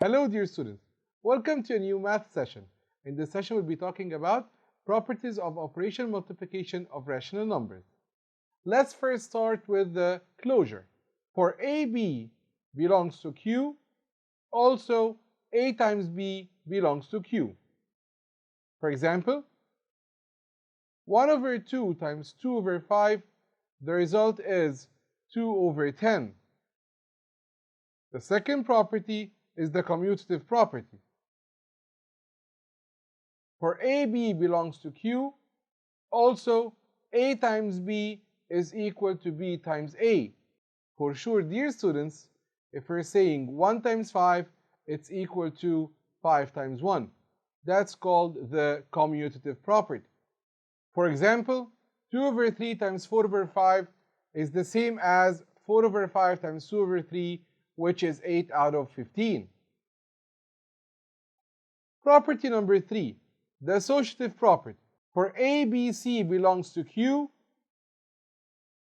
Hello dear students, welcome to a new math session. In this session we'll be talking about properties of operation multiplication of rational numbers. Let's first start with the closure. For AB belongs to Q, also A times B belongs to Q. For example, 1 over 2 times 2 over 5, the result is 2 over 10. The second property is the commutative property. For AB belongs to Q, also A times B is equal to B times A. For sure, dear students, if we're saying 1 times 5, it's equal to 5 times 1. That's called the commutative property. For example, 2 over 3 times 4 over 5 is the same as 4 over 5 times 2 over 3, which is 8 out of 15. Property number 3, the associative property. For ABC belongs to Q,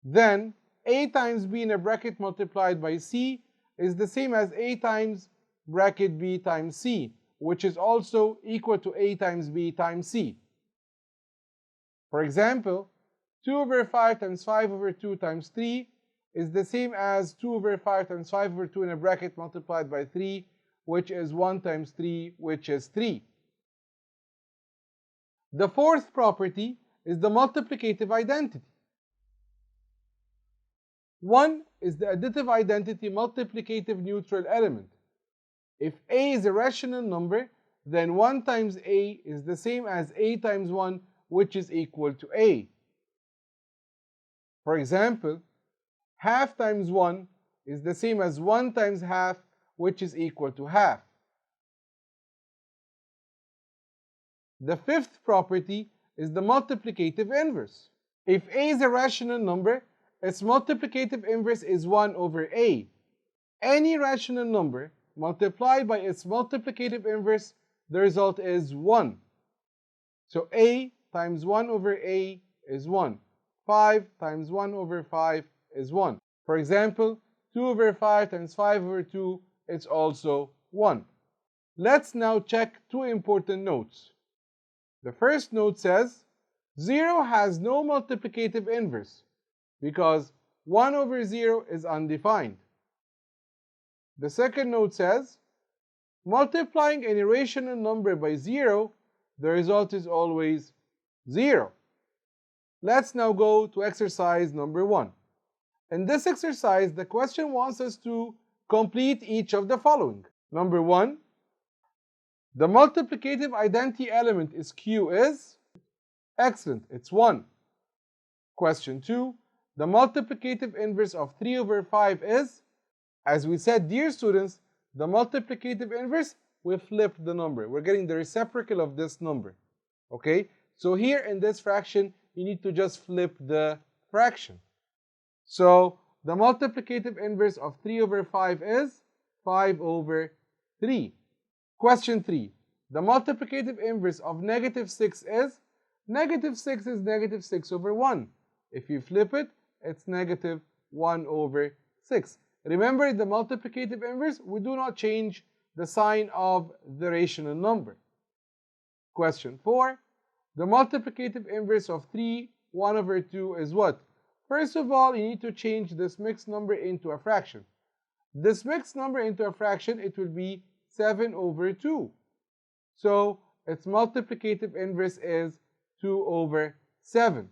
then A times B in a bracket multiplied by C is the same as A times bracket B times C, which is also equal to A times B times C. For example, 2 over 5 times 5 over 2 times 3 is the same as 2 over 5 times 5 over 2 in a bracket multiplied by 3, which is 1 times 3, which is 3. The fourth property is the multiplicative identity. 1 is the additive identity multiplicative neutral element. If A is a rational number, then 1 times A is the same as A times 1, which is equal to A. For example, half times 1 is the same as 1 times half, which is equal to half. The fifth property is the multiplicative inverse. If A is a rational number, its multiplicative inverse is 1 over A. Any rational number multiplied by its multiplicative inverse, the result is 1. So A times 1 over A is 1. 5 times 1 over 5 is 1. For example, 2 over 5 times 5 over 2 is also 1. Let's now check two important notes. The first note says 0 has no multiplicative inverse because 1 over 0 is undefined. The second note says multiplying any rational number by 0, the result is always 0. Let's now go to exercise number 1. In this exercise, the question wants us to complete each of the following. Number 1, the multiplicative identity element is Q is? Excellent, it's 1. Question 2, the multiplicative inverse of 3 over 5 is? As we said, dear students, the multiplicative inverse, we flip the number. We're getting the reciprocal of this number. Okay? So here in this fraction, you need to just flip the fraction. So the multiplicative inverse of 3 over 5 is 5 over 3. Question 3. The multiplicative inverse of negative 6 is? Negative 6 is negative 6 over 1. If you flip it, it's negative 1 over 6. Remember, the multiplicative inverse, we do not change the sign of the rational number. Question 4. The multiplicative inverse of 3, 1 over 2 is what? First of all, you need to change this mixed number into a fraction. This mixed number into a fraction, it will be 7 over 2. So its multiplicative inverse is 2 over 7.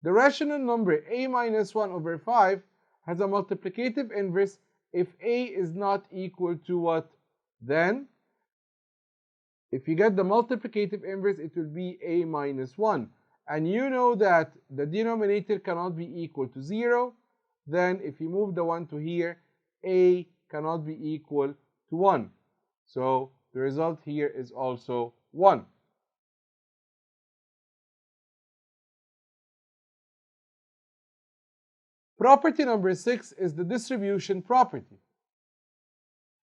The rational number a minus 1 over 5 has a multiplicative inverse if a is not equal to what? Then, if you get the multiplicative inverse, it will be a minus 1. And you know that the denominator cannot be equal to 0. Then if you move the 1 to here, a cannot be equal to 1. So the result here is also 1. Property number 6 is the distribution property.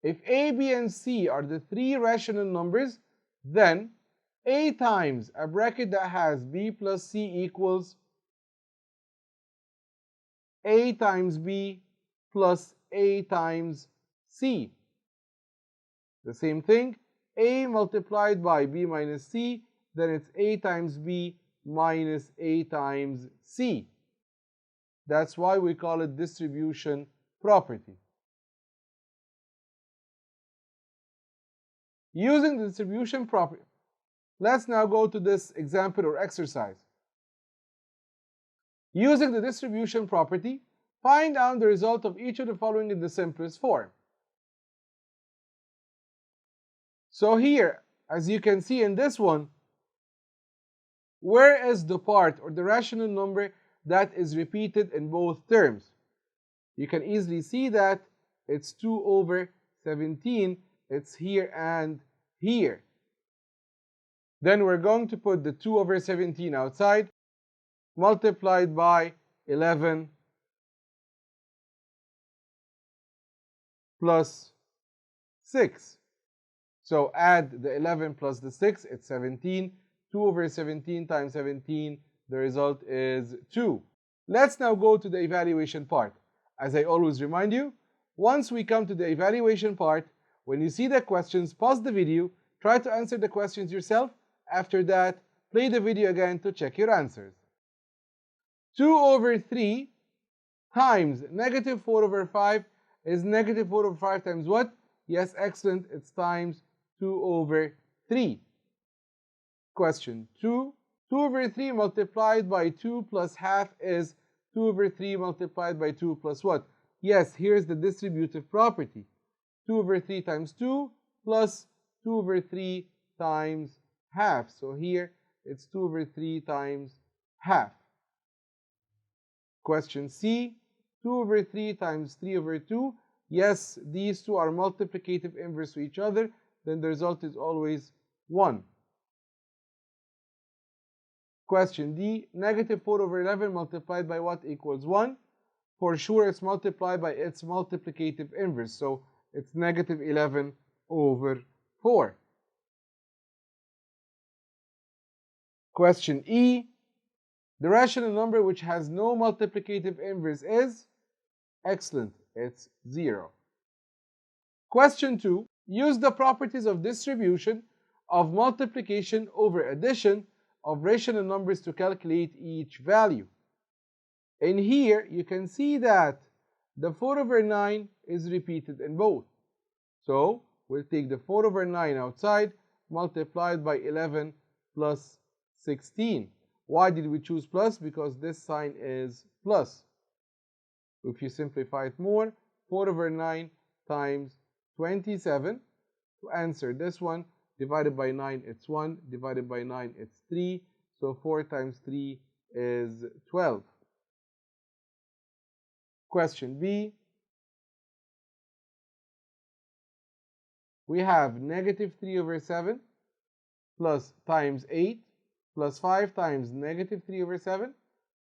If a, b, and c are the three rational numbers, then a times a bracket that has b plus c equals a times b plus a times C. The same thing, A multiplied by B minus C, then it's A times B minus A times C. That's why we call it distribution property. Using the distribution property, let's now go to this example or exercise. Using the distribution property, find out the result of each of the following in the simplest form. So here, as you can see in this one, where is the part or the rational number that is repeated in both terms? You can easily see that it's 2 over 17. It's here and here. Then we're going to put the 2 over 17 outside, multiplied by 11 plus 6. So add the 11 plus the 6, it's 17. 2 over 17 times 17, the result is 2. Let's now go to the evaluation part. As I always remind you, once we come to the evaluation part, when you see the questions, pause the video, try to answer the questions yourself. After that, play the video again to check your answers. 2 over 3 times negative 4 over 5 is negative 4 over 5 times what? Yes, excellent, it's times 2 over 3. Question 2. 2 over 3 multiplied by 2 plus half is 2 over 3 multiplied by 2 plus what? Yes, here's the distributive property. 2 over 3 times 2 plus 2 over 3 times half. So here it's 2 over 3 times half. Question C. 2 over 3 times 3 over 2. Yes, these two are multiplicative inverse to each other. Then the result is always 1. Question D. Negative 4 over 11 multiplied by what equals 1? For sure, it's multiplied by its multiplicative inverse. So it's negative 11 over 4. Question E. The rational number which has no multiplicative inverse is? Excellent, it's 0. Question 2. Use the properties of distribution, of multiplication over addition, of rational numbers to calculate each value. In here, you can see that the 4 over 9 is repeated in both. So, we'll take the 4 over 9 outside, multiplied by 11 plus 16. Why did we choose plus? Because this sign is plus. If you simplify it more, 4 over 9 times 27. To answer this one, divided by 9, it's 1. Divided by 9, it's 3. So 4 times 3 is 12. Question B. We have negative 3 over 7 plus times 8 plus 5 times negative 3 over 7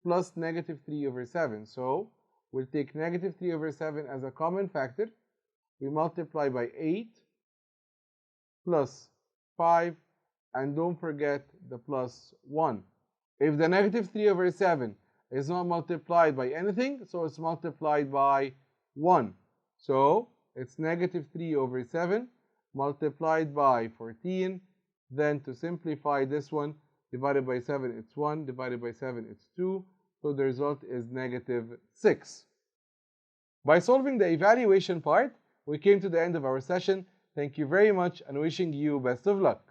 plus negative 3 over 7. So we'll take negative 3 over 7 as a common factor. We multiply by 8 plus 5, and don't forget the plus 1. If the negative 3 over 7 is not multiplied by anything, so it's multiplied by 1. So it's negative 3 over 7 multiplied by 14. Then to simplify this one, divided by 7, it's 1. Divided by 7, it's 2. So the result is negative 6. By solving the evaluation part, we came to the end of our session. Thank you very much and wishing you best of luck.